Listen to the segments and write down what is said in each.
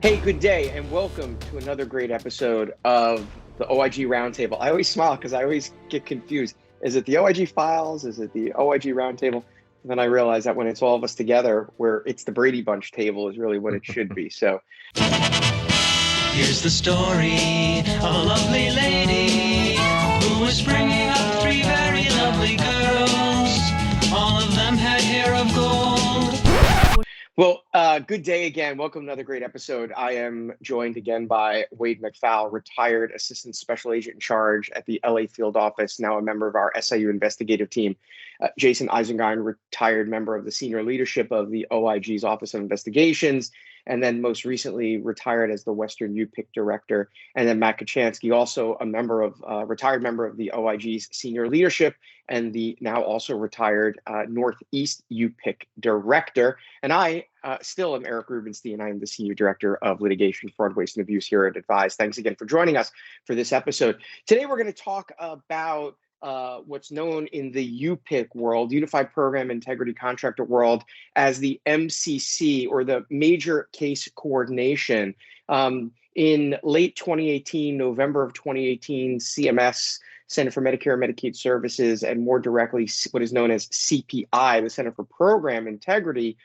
Hey, good day, and welcome to another great episode of the OIG Roundtable. I always smile because I always get confused. Is it the OIG files? Is it the OIG Roundtable? And then I realize that when it's all of us together, where it's the Brady Bunch table is really what it should be. So here's the story of a lovely lady who was bringing up three very lovely girls. All of them had hair of gold. Well, good day again. Welcome to another great episode. I am joined again by Wade McFall, retired Assistant Special Agent in Charge at the LA Field Office, now a member of our SIU investigative team. Jaysen and Wade, retired member of the senior leadership of the OIG's Office of Investigations, and then most recently retired as the Western UPIC Director. And then Matt Kachansky, also a member of, retired member of the OIG's senior leadership and the now also retired Northeast UPIC Director. And I still am Eric Rubenstein. I am the Senior Director of Litigation, Fraud, Waste, and Abuse here at Advize. Thanks again for joining us for this episode. Today, we're going to talk about what's known in the UPIC world, Unified Program Integrity Contractor world, as the MCC, or the Major Case Coordination. In late 2018, November of 2018, CMS, Center for Medicare and Medicaid Services, and more directly, what is known as CPI, the Center for Program Integrity,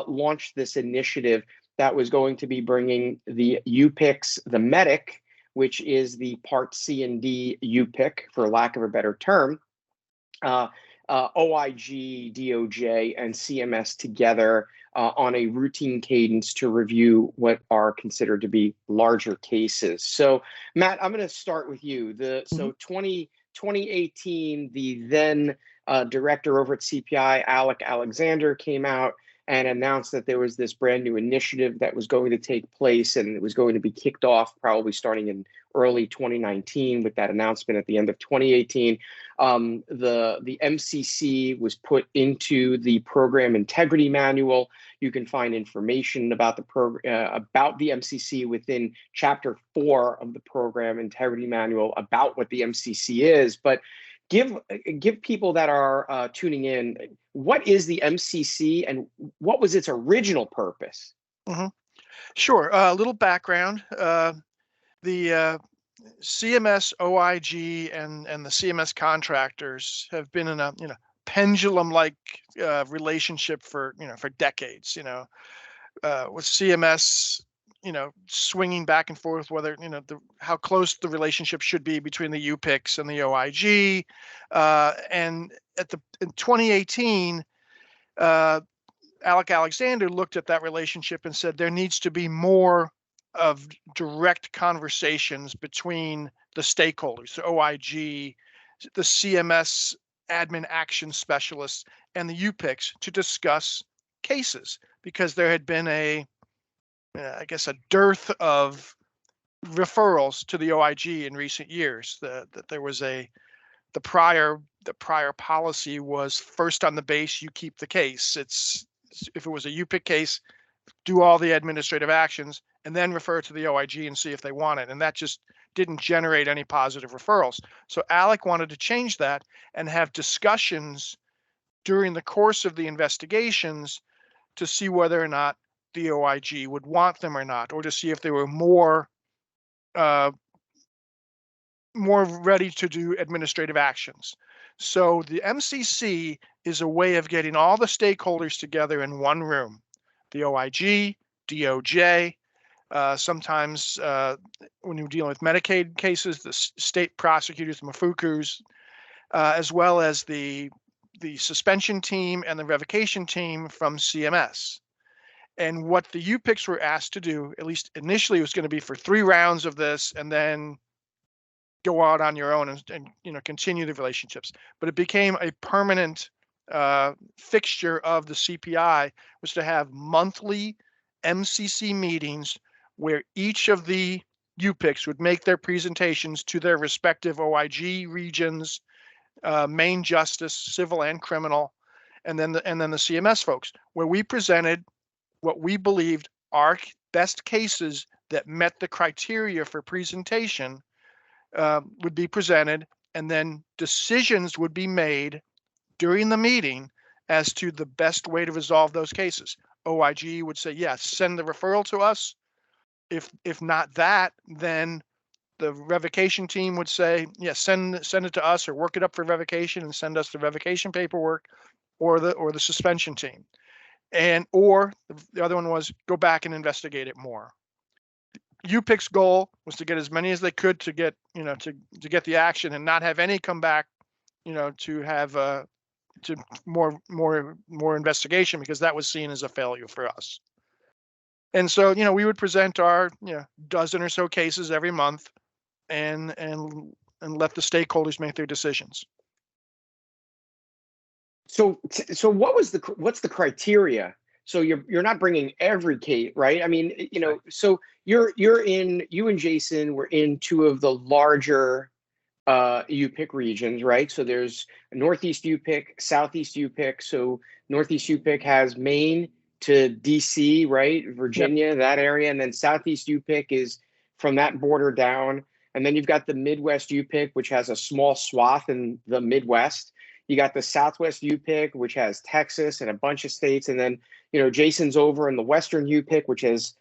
launched this initiative that was going to be bringing the UPICs, the MEDIC, which is the Part C and D UPIC, for lack of a better term, OIG, DOJ, and CMS together on a routine cadence to review what are considered to be larger cases. So, Matt, I'm going to start with you. So 2018, the then director over at CPI, Alec Alexander, came out and announced that there was this brand new initiative that was going to take place, and it was going to be kicked off probably starting in early 2019 with that announcement at the end of 2018. The MCC was put into the Program Integrity Manual. You can find information about the MCC within Chapter 4 of the Program Integrity Manual about what the MCC is. But give people that are tuning in, what is the MCC and what was its original purpose? Mm-hmm. Sure. A little background. The CMS, OIG, and the CMS contractors have been in a pendulum-like relationship for decades. With CMS, swinging back and forth whether how close the relationship should be between the UPICs and the OIG, and in 2018, Alec Alexander looked at that relationship and said there needs to be more of direct conversations between the stakeholders, the OIG, the CMS admin action specialists, and the UPICs to discuss cases, because there had been a dearth of referrals to the OIG in recent years. That there was the prior policy was first on the base, you keep the case. If it was a UPIC case, do all the administrative actions and then refer to the OIG and see if they want it. And that just didn't generate any positive referrals. So Alec wanted to change that and have discussions during the course of the investigations to see whether or not the OIG would want them or not, or to see if they were more ready to do administrative actions. So the MCC is a way of getting all the stakeholders together in one room: the OIG, DOJ, sometimes when you're dealing with Medicaid cases, the state prosecutors, the MFUCUs, as well as the suspension team and the revocation team from CMS. And what the UPICs were asked to do, at least initially, was going to be for 3 rounds of this, and then go out on your own and continue the relationships. But it became a permanent fixture of the CPI, was to have monthly MCC meetings where each of the UPICs would make their presentations to their respective OIG regions, main justice, civil and criminal, and then the CMS folks, where we presented what we believed are best cases that met the criteria for presentation, would be presented, and then decisions would be made during the meeting as to the best way to resolve those cases. OIG would say, yes, send the referral to us, if not that, then the revocation team would say, yeah, send it to us, or work it up for revocation and send us the revocation paperwork, or the suspension team. And or the other one was go back and investigate it more. UPIC's goal was to get as many as they could to get, to get the action and not have any come back, to have to more investigation, because that was seen as a failure for us. And so, we would present our, dozen or so cases every month, and let the stakeholders make their decisions. So what's the criteria? So you're not bringing every case, right? I mean, so you and Jaysen were in two of the larger UPIC regions, right? So there's Northeast UPIC, Southeast UPIC. So Northeast UPIC has Maine to DC, right? Virginia, yep. That area. And then Southeast UPIC is from that border down. And then you've got the Midwest UPIC, which has a small swath in the Midwest. You got the Southwest UPIC, which has Texas and a bunch of states. And then, Jaysen's over in the Western UPIC, which has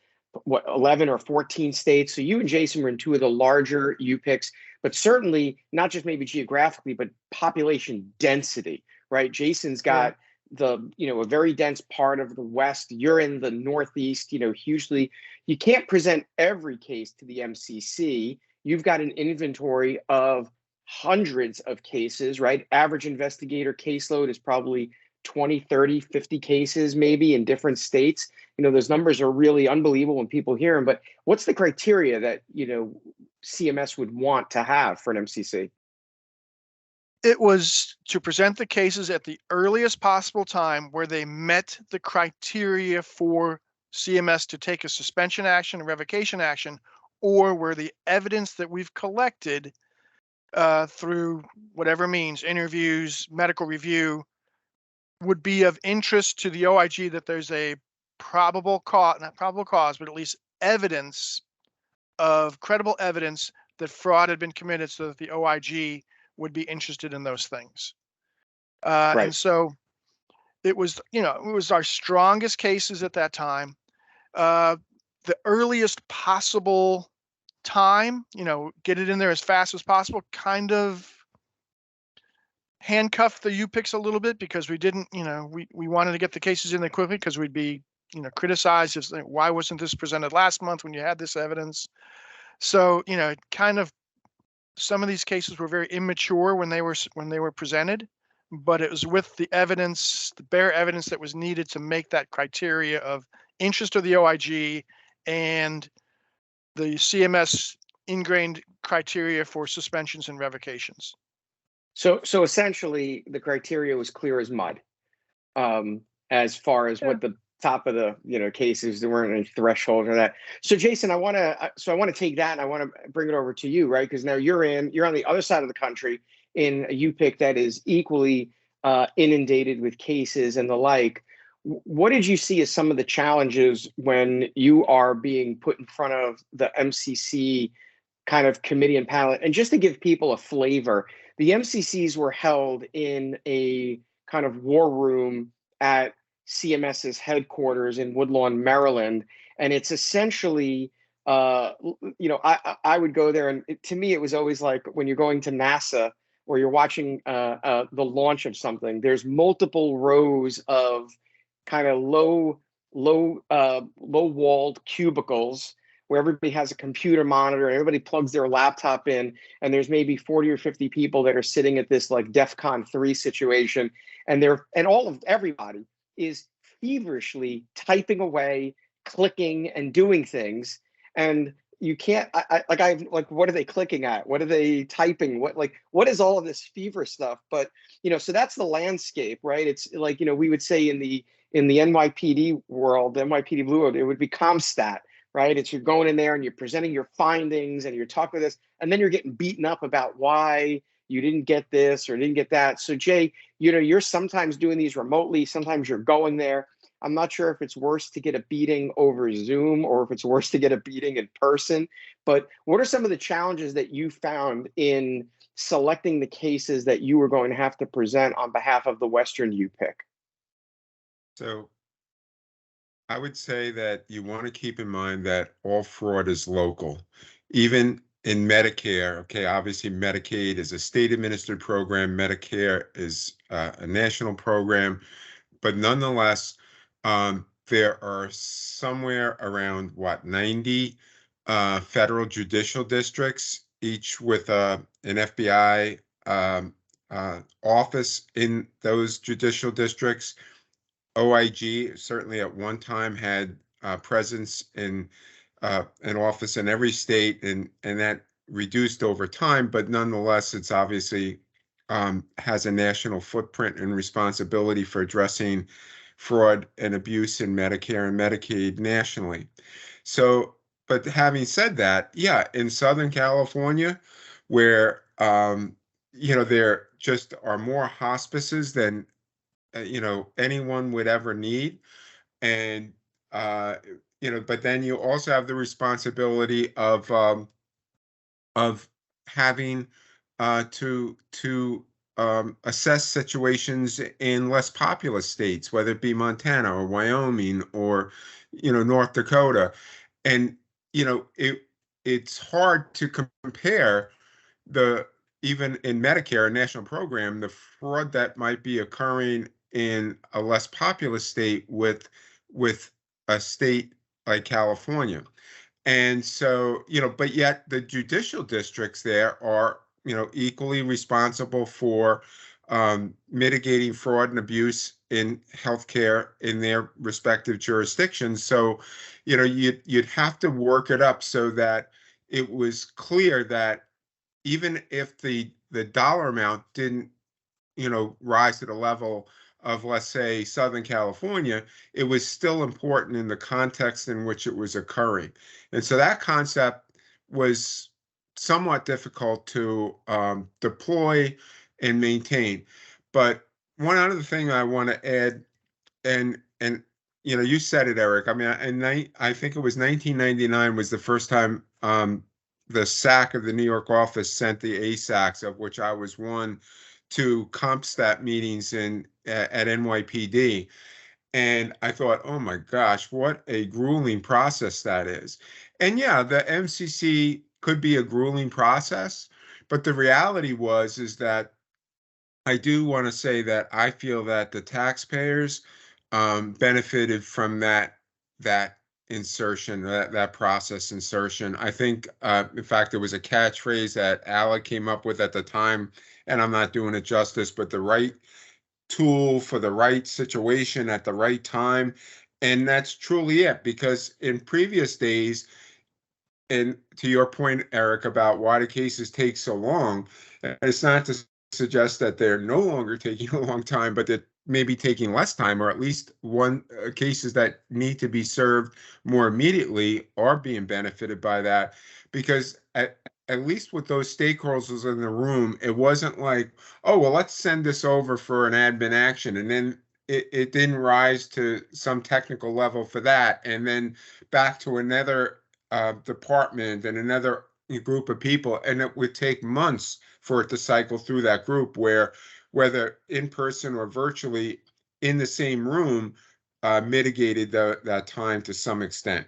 11 or 14 states. So you and Jaysen were in two of the larger UPICs, but certainly not just maybe geographically, but population density, right? Jaysen's got a very dense part of the West. You're in the Northeast, hugely. You can't present every case to the MCC. You've got an inventory of hundreds of cases, right? Average investigator caseload is probably 20, 30, 50 cases maybe in different states. Those numbers are really unbelievable when people hear them, but what's the criteria that, CMS would want to have for an MCC? It was to present the cases at the earliest possible time where they met the criteria for CMS to take a suspension action, a revocation action, or where the evidence that we've collected through whatever means, interviews, medical review, would be of interest to the OIG, that there's a probable cause, not probable cause, but at least evidence of credible evidence that fraud had been committed, so that the OIG would be interested in those things. Right. And so it was, it was our strongest cases at that time. The earliest possible time, get it in there as fast as possible, kind of handcuffed the UPICs a little bit, because we didn't, we wanted to get the cases in there quickly, because we'd be, criticized as why wasn't this presented last month when you had this evidence? So, kind of, some of these cases were very immature when they were presented, but it was with the evidence, the bare evidence that was needed to make that criteria of interest of the OIG and the CMS ingrained criteria for suspensions and revocations. So essentially, the criteria was clear as mud, as far as what the top of the cases. There weren't any thresholds or that. So Jaysen, I want to take that and I want to bring it over to you, right? Because now you're on the other side of the country in a UPIC that is equally inundated with cases and the like. What did you see as some of the challenges when you are being put in front of the MCC kind of committee and panel? And just to give people a flavor, the MCCs were held in a kind of war room at CMS's headquarters in Woodlawn, Maryland. And it's essentially, I would go there, and to me, it was always like when you're going to NASA or you're watching the launch of something, there's multiple rows of kind of low-walled cubicles where everybody has a computer monitor and everybody plugs their laptop in, and there's maybe 40 or 50 people that are sitting at this like DEFCON 3 situation, and everybody is feverishly typing away, clicking and doing things, and you can't. What are they clicking at? What are they typing? What is all of this fever stuff? But so that's the landscape, right? It's like we would say in the NYPD world, the NYPD Blue World, it would be ComStat, right? It's you're going in there and you're presenting your findings and you're talking this, and then you're getting beaten up about why you didn't get this or didn't get that. So Jay, you're sometimes doing these remotely, sometimes you're going there. I'm not sure if it's worse to get a beating over Zoom or if it's worse to get a beating in person, but what are some of the challenges that you found in selecting the cases that you were going to have to present on behalf of the Western UPIC? So I would say that you want to keep in mind that all fraud is local, even in Medicare. Okay, obviously Medicaid is a state administered program. Medicare is a national program, but nonetheless, there are somewhere around what 90 federal judicial districts, each with an FBI office in those judicial districts. OIG certainly at one time had presence in an office in every state, and that reduced over time, but nonetheless, it's obviously has a national footprint and responsibility for addressing fraud and abuse in Medicare and Medicaid nationally. So, but having said that, yeah, in Southern California, where there just are more hospices than anyone would ever need, and uh, but then you also have the responsibility of having to assess situations in less populous states, whether it be Montana or Wyoming or North Dakota, and it's hard to compare the even in Medicare, a national program, the fraud that might be occurring in a less populous state with a state like California. And so, but yet the judicial districts there are, equally responsible for mitigating fraud and abuse in healthcare in their respective jurisdictions. So, you'd have to work it up so that it was clear that even if the dollar amount didn't rise to the level of, let's say, Southern California, it was still important in the context in which it was occurring. And so that concept was somewhat difficult to deploy and maintain. But one other thing I want to add, and you said it, Eric. I mean, I think it was 1999 was the first time the SAC of the New York office sent the ASACs, of which I was one, to CompStat meetings at NYPD. And I thought, oh my gosh, what a grueling process that is. And yeah, the MCC could be a grueling process, but the reality is that I do want to say that I feel that the taxpayers benefited from that insertion, that process insertion. I think, in fact, there was a catchphrase that Alec came up with at the time, and I'm not doing it justice, but the right tool for the right situation at the right time. And that's truly it, because in previous days, and to your point, Eric, about why the cases take so long, it's not to suggest that they're no longer taking a long time, but that maybe taking less time, or at least cases that need to be served more immediately are being benefited by that. Because at least with those stakeholders in the room, it wasn't like, oh, well, let's send this over for an admin action, and then it didn't rise to some technical level for that, and then back to another department and another group of people, and it would take months for it to cycle through that group, where whether in person or virtually in the same room mitigated that time to some extent.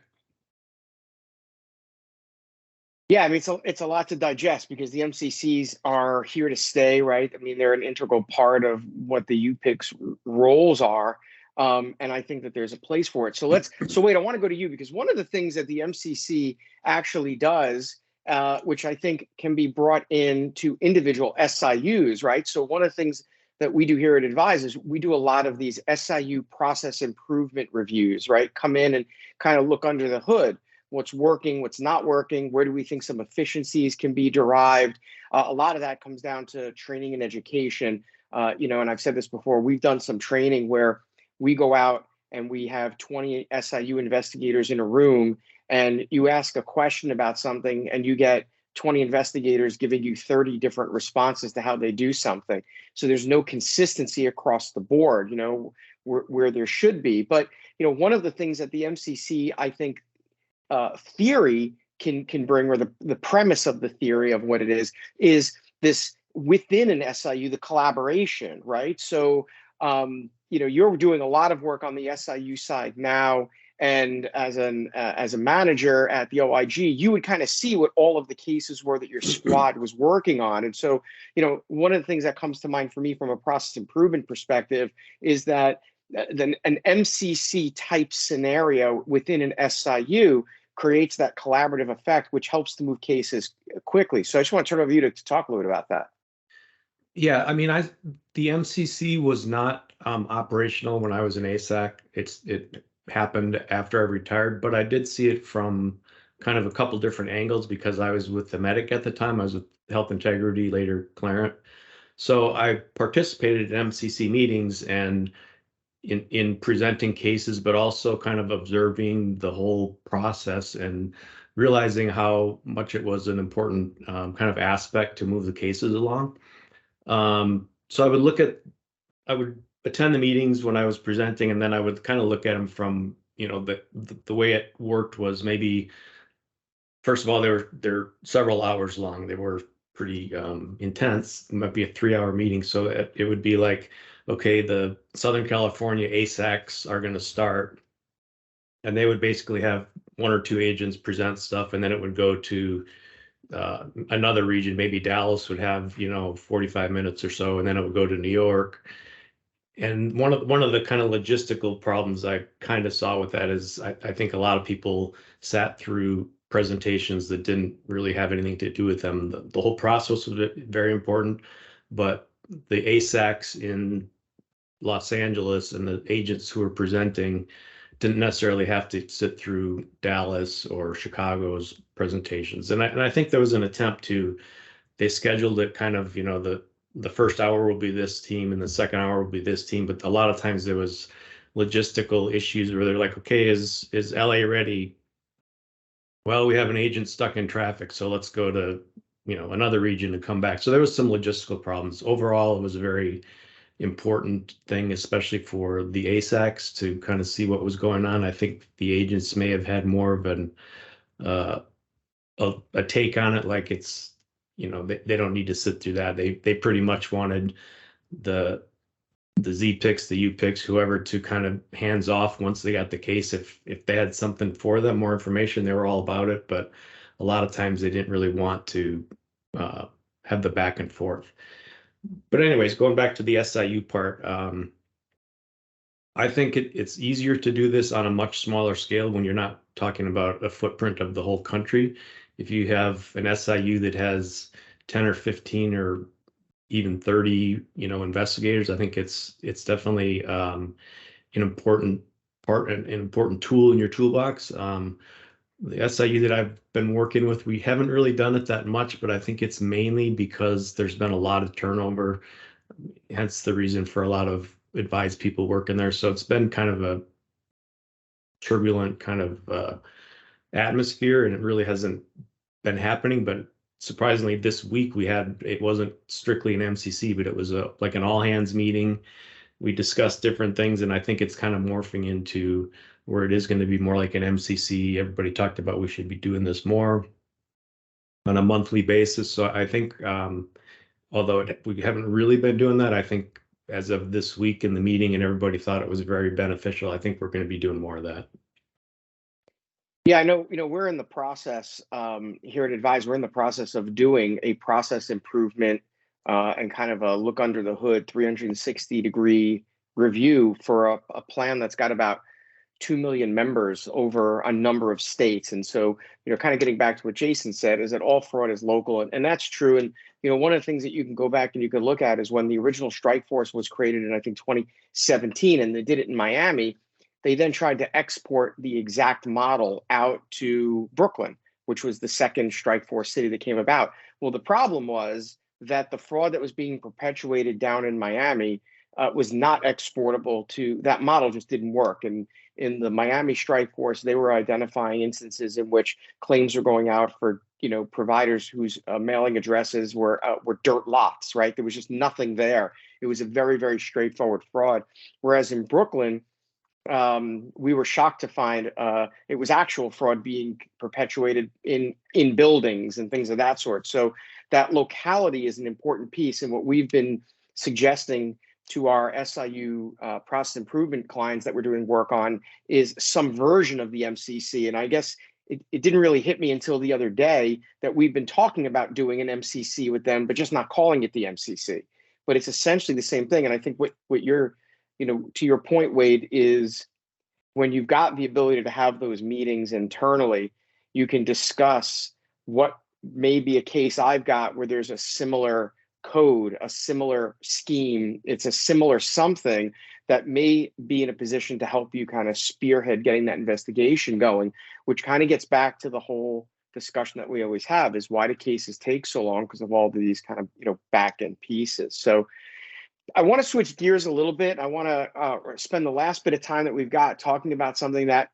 Yeah, I mean, it's a lot to digest, because the MCCs are here to stay, right? I mean, they're an integral part of what the UPIC's roles are. And I think that there's a place for it. So Wade, I want to go to you, because one of the things that the MCC actually does, which I think can be brought into individual SIUs, right? So one of the things that we do here at Advize is we do a lot of these SIU process improvement reviews, right? Come in and kind of look under the hood. What's working, what's not working, where do we think some efficiencies can be derived? A lot of that comes down to training and education. And I've said this before, we've done some training where we go out and we have 20 SIU investigators in a room, and you ask a question about something and you get 20 investigators giving you 30 different responses to how they do something. So there's no consistency across the board, where there should be. But, one of the things that the MCC, I think, theory can bring, or the premise of the theory of what it is this within an SIU, the collaboration, right? So, you're doing a lot of work on the SIU side now, And as a manager at the OIG, you would kind of see what all of the cases were that your squad was working on. And so, one of the things that comes to mind for me from a process improvement perspective is that an MCC type scenario within an SIU creates that collaborative effect, which helps to move cases quickly. So I just want to turn it over to you to talk a little bit about that. Yeah, I mean, the MCC was not operational when I was in ASAC. It happened after I retired, but I did see it from kind of a couple different angles because I was with the medic at the time. I was with Health Integrity, later Clarent. So I participated in MCC meetings and in presenting cases, but also kind of observing the whole process and realizing how much it was an important kind of aspect to move the cases along. So I would attend the meetings when I was presenting, and then I would kind of look at them from, the way it worked was maybe, first of all, they're several hours long. They were pretty intense. It might be a 3-hour meeting. So it would be like, okay, the Southern California ASACs are going to start, and they would basically have 1 or 2 agents present stuff, and then it would go to another region. Maybe Dallas would have 45 minutes or so, and then it would go to New York. And one of the kind of logistical problems I kind of saw with that is I think a lot of people sat through presentations that didn't really have anything to do with them. The whole process was very important, but the ASACs in Los Angeles and the agents who were presenting didn't necessarily have to sit through Dallas or Chicago's presentations. And I think there was an attempt they scheduled it kind of, the first hour will be this team and the second hour will be this team. But a lot of times there was logistical issues where they're like, okay, is LA ready? Well, we have an agent stuck in traffic, so let's go to, another region and come back. So there was some logistical problems. Overall, it was a very important thing, especially for the ASACs, to kind of see what was going on. I think the agents may have had more of a take on it, like it's, they don't need to sit through that. They pretty much wanted the Z picks, the U picks, whoever, to kind of hands off once they got the case. If they had something for them, more information, they were all about it. But a lot of times they didn't really want to have the back and forth. But anyways, going back to the SIU part, I think it's easier to do this on a much smaller scale when you're not talking about a footprint of the whole country. If you have an SIU that has 10 or 15 or even 30, investigators, I think it's definitely an important part, an important tool in your toolbox. The SIU that I've been working with, we haven't really done it that much, but I think it's mainly because there's been a lot of turnover, hence the reason for a lot of Advize people working there. So it's been kind of a turbulent kind of atmosphere, and it really hasn't been happening. But surprisingly, this week it wasn't strictly an MCC, but it was like an all hands meeting. We discussed different things, and I think it's kind of morphing into where it is going to be more like an MCC. Everybody talked about we should be doing this more on a monthly basis. So I think, although we haven't really been doing that, I think as of this week in the meeting and everybody thought it was very beneficial, I think we're going to be doing more of that. Yeah, I know, we're in the process here at Advize, we're in the process of doing a process improvement and kind of a look under the hood 360-degree review for a plan that's got about 2 million members over a number of states. And so, kind of getting back to what Jaysen said, is that all fraud is local. And that's true. And, one of the things that you can go back and you can look at is when the original strike force was created in, I think, 2017, and they did it in Miami, they then tried to export the exact model out to Brooklyn, which was the second strike force city that came about. Well, the problem was that the fraud that was being perpetuated down in Miami was not exportable to that model, just didn't work. And in the Miami strike force, they were identifying instances in which claims are going out for, providers whose mailing addresses were dirt lots, right? There was just nothing there. It was a very, very straightforward fraud. Whereas in Brooklyn, we were shocked to find it was actual fraud being perpetuated in buildings and things of that sort. So that locality is an important piece. And what we've been suggesting to our SIU process improvement clients that we're doing work on is some version of the MCC. And I guess it didn't really hit me until the other day that we've been talking about doing an MCC with them, but just not calling it the MCC. But it's essentially the same thing. And I think what you're, to your point, Wade, is when you've got the ability to have those meetings internally, you can discuss what may be a case I've got where there's a similar code, a similar scheme, it's a similar something that may be in a position to help you kind of spearhead getting that investigation going, which kind of gets back to the whole discussion that we always have is why do cases take so long because of all of these kind of back end pieces. So I want to switch gears a little bit. I want to spend the last bit of time that we've got talking about something that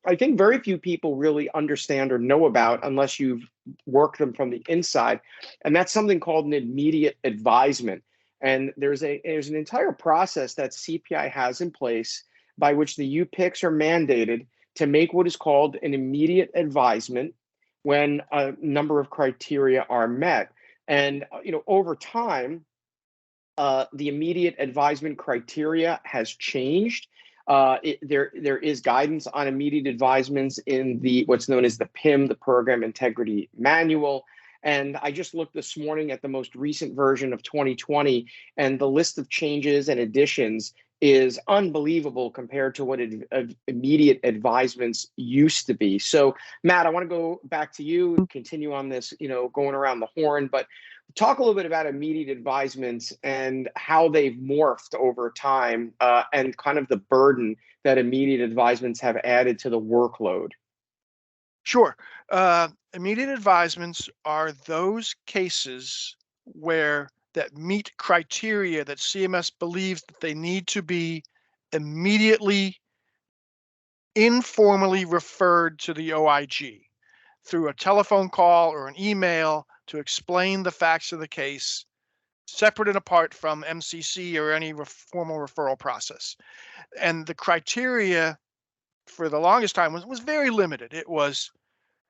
I think very few people really understand or know about unless you've worked them from the inside. And that's something called an immediate advisement. And there's an entire process that CPI has in place by which the UPICs are mandated to make what is called an immediate advisement when a number of criteria are met. And over time, the immediate advisement criteria has changed. There is guidance on immediate advisements in what's known as the PIM, the Program Integrity Manual. And I just looked this morning at the most recent version of 2020, and the list of changes and additions is unbelievable compared to what immediate advisements used to be. So, Matt, I want to go back to you and continue on this, going around the horn, but talk a little bit about immediate advisements and how they've morphed over time and kind of the burden that immediate advisements have added to the workload. Sure. Immediate advisements are those cases that meet criteria that CMS believes that they need to be immediately, informally referred to the OIG through a telephone call or an email to explain the facts of the case, separate and apart from MCC or any formal referral process. And the criteria for the longest time was very limited. It was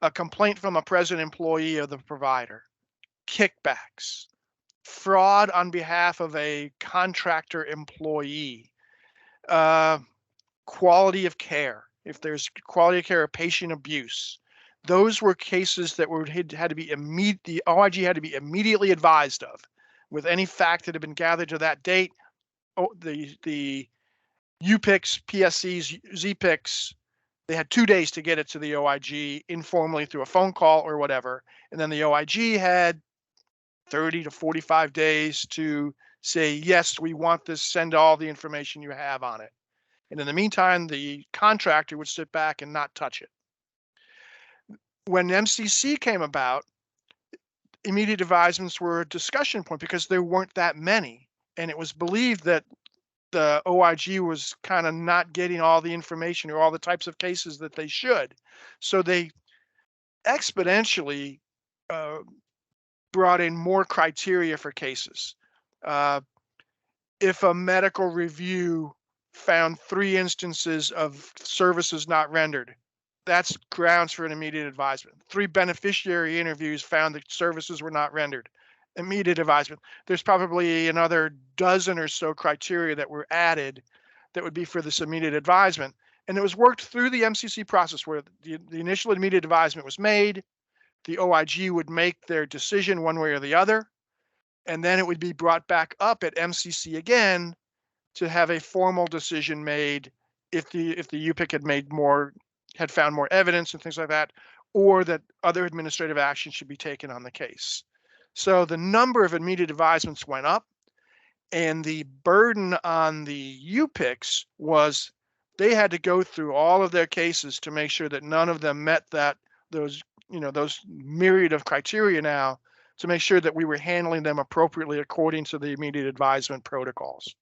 a complaint from a present employee of the provider, kickbacks, fraud on behalf of a contractor employee, quality of care, if there's quality of care or patient abuse. Those were cases that had to be the OIG had to be immediately advised of with any fact that had been gathered to that date. The UPICs, PSCs, ZPICs, they had 2 days to get it to the OIG informally through a phone call or whatever. And then the OIG had 30 to 45 days to say, yes, we want this, send all the information you have on it. And in the meantime, the contractor would sit back and not touch it. When MCC came about, immediate advisements were a discussion point because there weren't that many. And it was believed that the OIG was kind of not getting all the information or all the types of cases that they should. So they exponentially brought in more criteria for cases. If a medical review found 3 instances of services not rendered, that's grounds for an immediate advisement. 3 beneficiary interviews found that services were not rendered, immediate advisement. There's probably another dozen or so criteria that were added that would be for this immediate advisement. And it was worked through the MCC process where the initial immediate advisement was made. The OIG would make their decision one way or the other, and then it would be brought back up at MCC again to have a formal decision made if the UPIC had found more evidence and things like that, or that other administrative action should be taken on the case. So the number of immediate advisements went up, and the burden on the UPICs was they had to go through all of their cases to make sure that none of them met those myriad of criteria now, to make sure that we were handling them appropriately according to the immediate advisement protocols.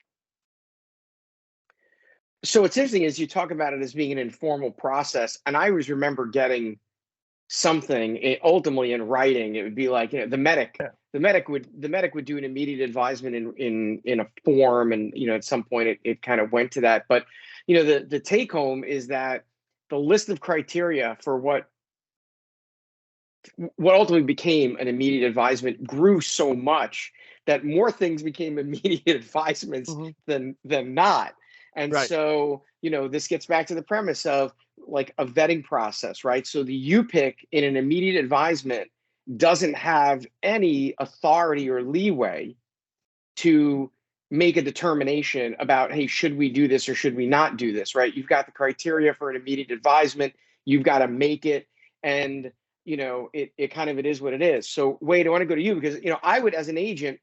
So what's interesting is you talk about it as being an informal process, and I always remember getting something ultimately in writing. It would be like, the medic would do an immediate advisement in a form, and at some point it kind of went to that. But the take home is that the list of criteria for what what ultimately became an immediate advisement grew so much that more things became immediate advisements than not. And Right. so, this gets back to the premise of like a vetting process, right? So the UPIC in an immediate advisement doesn't have any authority or leeway to make a determination about, hey, should we do this or should we not do this, right? You've got the criteria for an immediate advisement, you've got to make it, and it kind of, it is what it is. So Wade, I want to go to you because I would, as an agent,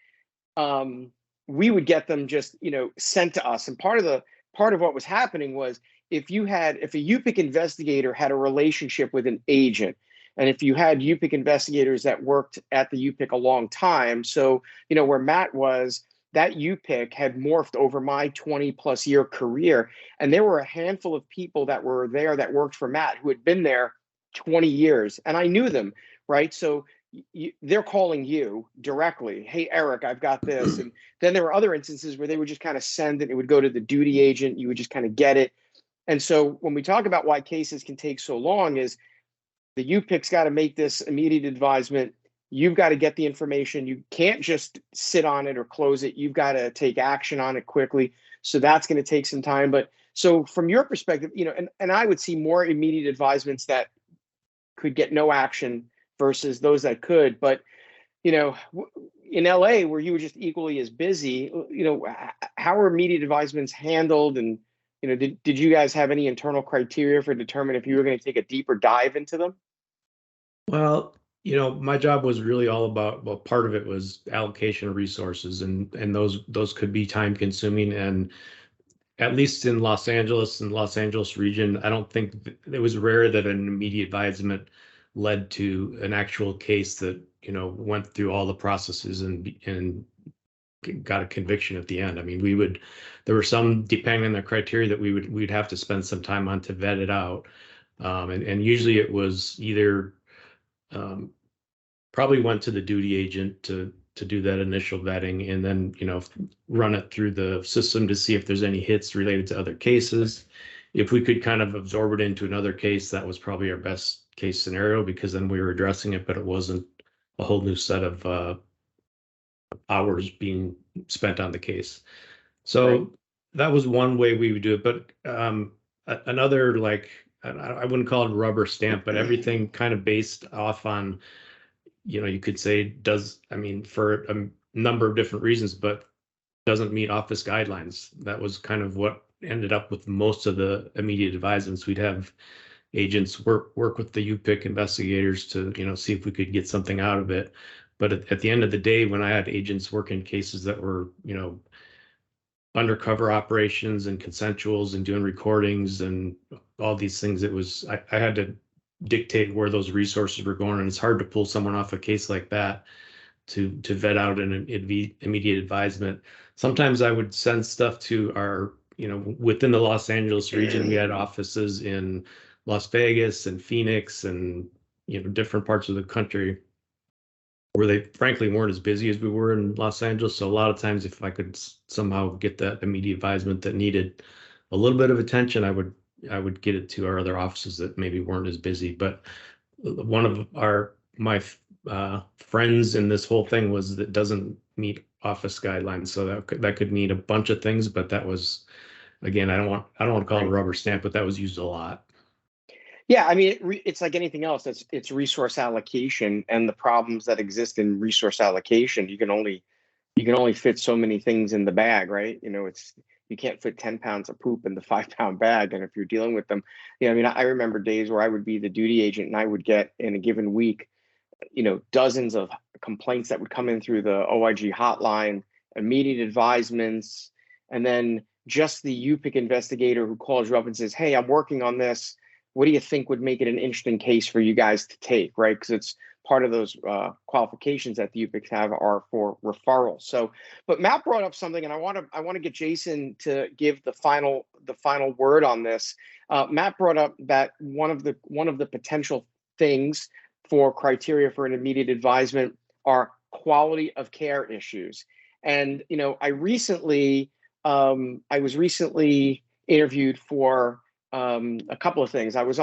we would get them just sent to us, and part of what was happening was if a UPIC investigator had a relationship with an agent, and if you had UPIC investigators that worked at the UPIC a long time, so where Matt was, that UPIC had morphed over my 20+ year career, and there were a handful of people that were there that worked for Matt who had been there 20 years, and I knew them, right? So they're calling you directly, hey, Eric, I've got this. And then there were other instances where they would just kind of send it, it would go to the duty agent, you would just kind of get it. And so when we talk about why cases can take so long is the UPIC's got to make this immediate advisement. You've got to get the information. You can't just sit on it or close it. You've got to take action on it quickly. So that's going to take some time. But so from your perspective, and I would see more immediate advisements that could get no action versus those that could. But, in LA, where you were just equally as busy, how are immediate advisements handled? And, did you guys have any internal criteria for determining if you were going to take a deeper dive into them? Well, my job was really all about, well, part of it was allocation of resources, and those could be time consuming. And at least in Los Angeles and Los Angeles region, I don't think it was rare that an immediate advisement led to an actual case that, went through all the processes and got a conviction at the end. I mean, there were some, depending on the criteria, that we'd have to spend some time on to vet it out. And usually it was either probably went to the duty agent to do that initial vetting, and then run it through the system to see if there's any hits related to other cases. If we could kind of absorb it into another case, that was probably our best case scenario, because then we were addressing it, but it wasn't a whole new set of hours being spent on the case. So right. That was one way we would do it. But another, like, I wouldn't call it rubber stamp, but everything kind of based off on, you could say for a number of different reasons, but doesn't meet office guidelines. That was kind of what ended up with most of the immediate advisements. We'd have agents work with the UPIC investigators to, see if we could get something out of it. But at the end of the day, when I had agents working cases that were, undercover operations and consensuals and doing recordings and all these things, it was, I had to dictate where those resources were going. And it's hard to pull someone off a case like that to vet out an immediate advisement. Sometimes I would send stuff to our, within the Los Angeles region, we had offices in Las Vegas and Phoenix and, different parts of the country where they frankly weren't as busy as we were in Los Angeles. So a lot of times, if I could somehow get that immediate advisement that needed a little bit of attention, I would get it to our other offices that maybe weren't as busy. But one of my friends in this whole thing was that doesn't meet office guidelines. So that could mean a bunch of things, but that was, again, I don't want to call it a rubber stamp, but that was used a lot. Yeah, I mean, it's like anything else. It's resource allocation and the problems that exist in resource allocation. You can only fit so many things in the bag, right? You can't fit 10 pounds of poop in the 5-pound bag. And if you're dealing with them, I remember days where I would be the duty agent and I would get in a given week, dozens of complaints that would come in through the OIG hotline, immediate advisements, and then just the UPIC investigator who calls you up and says, hey, I'm working on this. What do you think would make it an interesting case for you guys to take, right? Because it's part of those qualifications that the UPICs have are for referrals. So, but Matt brought up something, and I want to get Jaysen to give the final word on this. Matt brought up that one of the potential things for criteria for an immediate advisement are quality of care issues. And I was recently interviewed for a couple of things. I was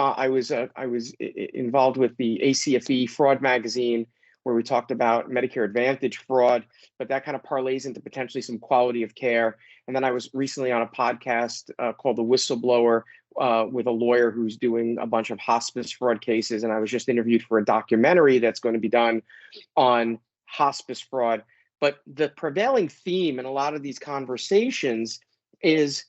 involved with the ACFE Fraud Magazine, where we talked about Medicare Advantage fraud, but that kind of parlays into potentially some quality of care. And then I was recently on a podcast called The Whistleblower with a lawyer who's doing a bunch of hospice fraud cases. And I was just interviewed for a documentary that's going to be done on hospice fraud. But the prevailing theme in a lot of these conversations is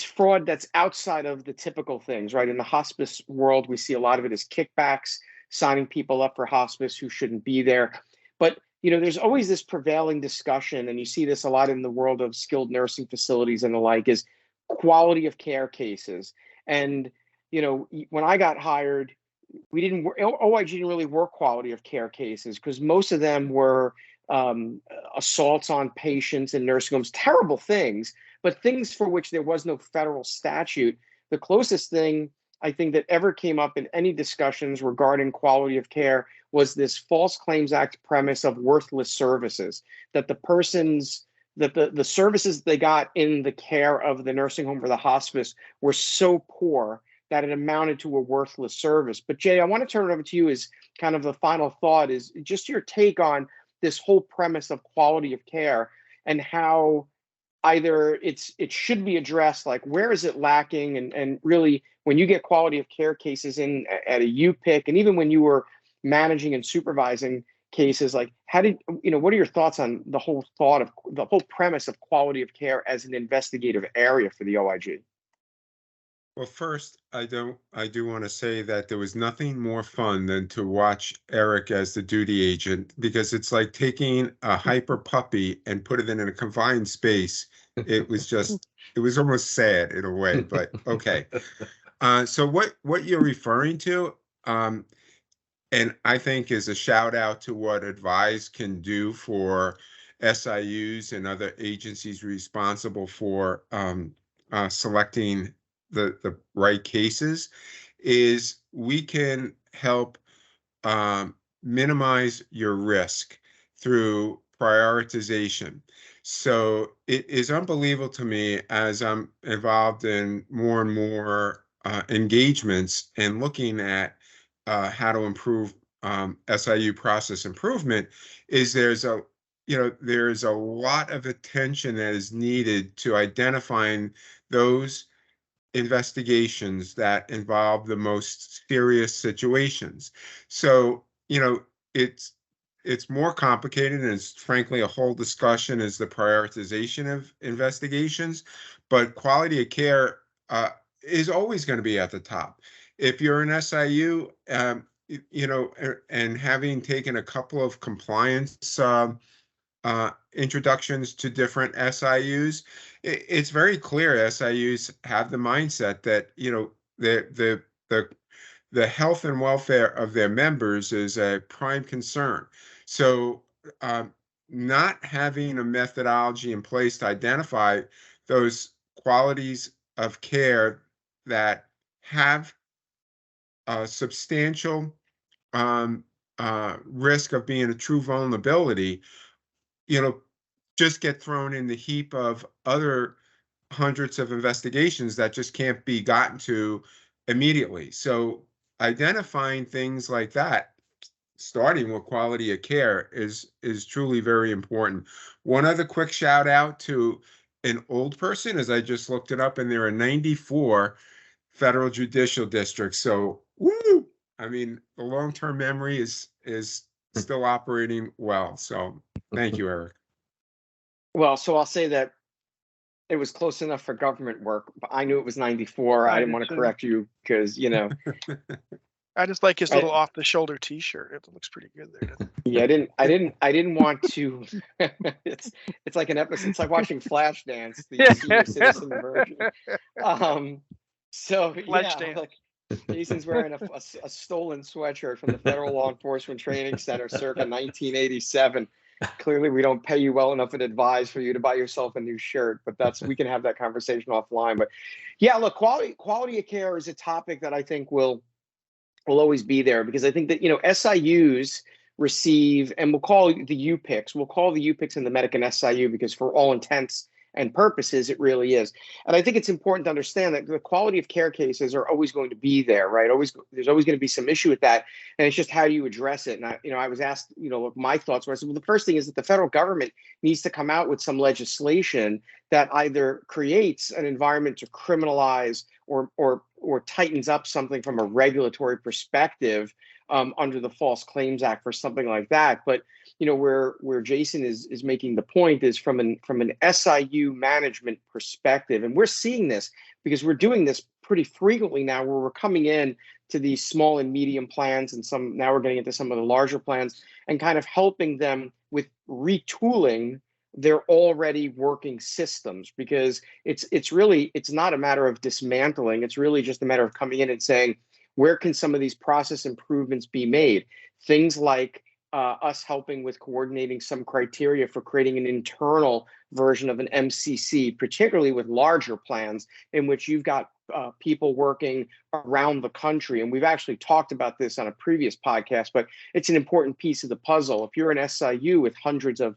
fraud that's outside of the typical things, right? In the hospice world, we see a lot of it as kickbacks, signing people up for hospice who shouldn't be there. But, there's always this prevailing discussion, and you see this a lot in the world of skilled nursing facilities and the like, is quality of care cases. And, when I got hired, OIG didn't really work quality of care cases because most of them were assaults on patients in nursing homes, terrible things, but things for which there was no federal statute. The closest thing I think that ever came up in any discussions regarding quality of care was this False Claims Act premise of worthless services, that the services they got in the care of the nursing home or the hospice were so poor that it amounted to a worthless service. But Jay, I want to turn it over to you as kind of the final thought, is just your take on this whole premise of quality of care and how either it should be addressed, like where is it lacking, and really when you get quality of care cases in at a UPIC, and even when you were managing and supervising cases, like what are your thoughts on the whole premise of quality of care as an investigative area for the OIG? Well, first, I do want to say that there was nothing more fun than to watch Eric as the duty agent, because it's like taking a hyper puppy and put it in a confined space. It was almost sad in a way, but okay. So what you're referring to, and I think is a shout out to what Advize can do for SIUs and other agencies responsible for selecting the right cases, is we can help minimize your risk through prioritization. So it is unbelievable to me, as I'm involved in more and more engagements and looking at how to improve SIU process improvement, is there's a lot of attention that is needed to identifying those investigations that involve the most serious situations. So, it's more complicated, and it's frankly a whole discussion is the prioritization of investigations, but quality of care is always going to be at the top. If you're an SIU, and having taken a couple of compliance introductions to different SIUs, it's very clear SIUs have the mindset that the health and welfare of their members is a prime concern. So not having a methodology in place to identify those qualities of care that have a substantial risk of being a true vulnerability, just get thrown in the heap of other hundreds of investigations that just can't be gotten to immediately. So identifying things like that, starting with quality of care, is truly very important. One other quick shout out to an old person, as I just looked it up, and there are 94 federal judicial districts. So, woo! I mean, the long-term memory is still operating well. So thank you, Eric. Well, so I'll say that it was close enough for government work, but I knew it was 94. I didn't want to correct you because, I just like his little off-the-shoulder T-shirt. It looks pretty good there. Yeah, I didn't want to. It's like an episode. It's like watching Flashdance, the senior citizen version. So yeah, like Jason's wearing a stolen sweatshirt from the Federal Law Enforcement Training Center circa 1987. Clearly, we don't pay you well enough at Advize for you to buy yourself a new shirt, but we can have that conversation offline. But yeah, look, quality of care is a topic that I think will always be there, because I think that SIUs receive, and we'll call the UPICs and the Medic and SIU, because for all intents and purposes, it really is. And I think it's important to understand that the quality of care cases are always going to be there, right? There's always going to be some issue with that, and it's just how do you address it. And I was asked, what my thoughts were. I said, well, the first thing is that the federal government needs to come out with some legislation that either creates an environment to criminalize or tightens up something from a regulatory perspective under the False Claims Act for something like that. But where Jaysen is making the point is from an SIU management perspective, and we're seeing this because we're doing this pretty frequently now, where we're coming in to these small and medium plans, and now we're getting into some of the larger plans, and kind of helping them with retooling their already working systems, because it's not a matter of dismantling. It's really just a matter of coming in and saying, where can some of these process improvements be made? Things like us helping with coordinating some criteria for creating an internal version of an MCC, particularly with larger plans in which you've got people working around the country. And we've actually talked about this on a previous podcast, but it's an important piece of the puzzle. If you're an SIU with hundreds of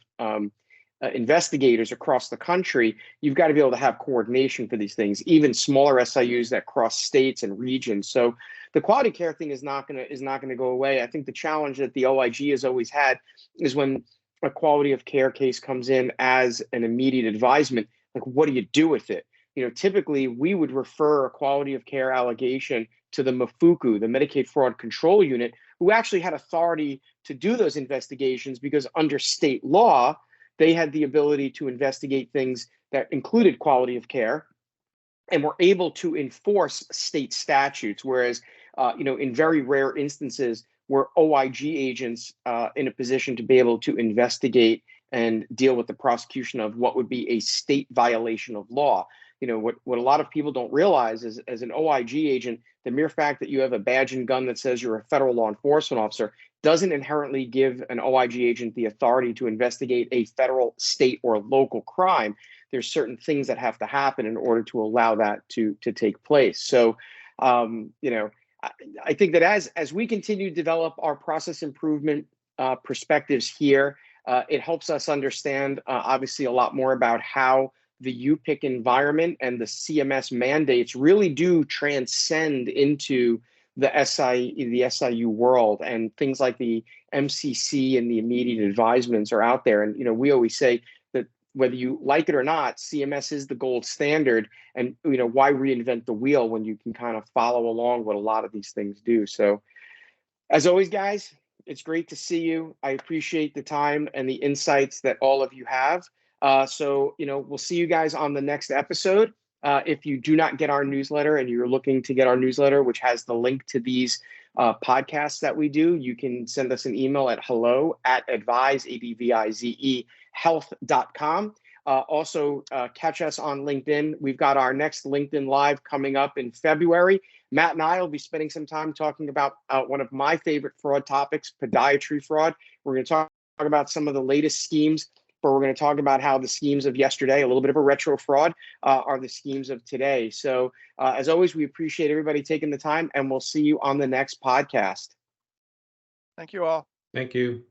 investigators across the country, you've got to be able to have coordination for these things, even smaller SIUs that cross states and regions. So the quality care thing is not going to go away. I think the challenge that the OIG has always had is when a quality of care case comes in as an immediate advisement, like, what do you do with it? Typically we would refer a quality of care allegation to the MFUCU, the Medicaid Fraud Control Unit, who actually had authority to do those investigations, because under state law, they had the ability to investigate things that included quality of care and were able to enforce state statutes. Whereas, in very rare instances, were OIG agents in a position to be able to investigate and deal with the prosecution of what would be a state violation of law. What a lot of people don't realize is, as an OIG agent, the mere fact that you have a badge and gun that says you're a federal law enforcement officer doesn't inherently give an OIG agent the authority to investigate a federal, state, or local crime. There's certain things that have to happen in order to allow that to take place. So, I think that as we continue to develop our process improvement perspectives here, it helps us understand, obviously, a lot more about how the UPIC environment and the CMS mandates really do transcend into the SIU world, and things like the MCC and the immediate advisements are out there. And we always say that whether you like it or not, CMS is the gold standard, and why reinvent the wheel when you can kind of follow along what a lot of these things do. So, as always, guys, it's great to see you. I appreciate the time and the insights that all of you have. So we'll see you guys on the next episode. If you do not get our newsletter and you're looking to get our newsletter, which has the link to these podcasts that we do, you can send us an email at hello@advize, ADVIZE, health.com. Also, catch us on LinkedIn. We've got our next LinkedIn Live coming up in February. Matt and I will be spending some time talking about one of my favorite fraud topics, podiatry fraud. We're going to talk about some of the latest schemes, but we're going to talk about how the schemes of yesterday, a little bit of a retro fraud, are the schemes of today. So as always, we appreciate everybody taking the time, and we'll see you on the next podcast. Thank you all. Thank you.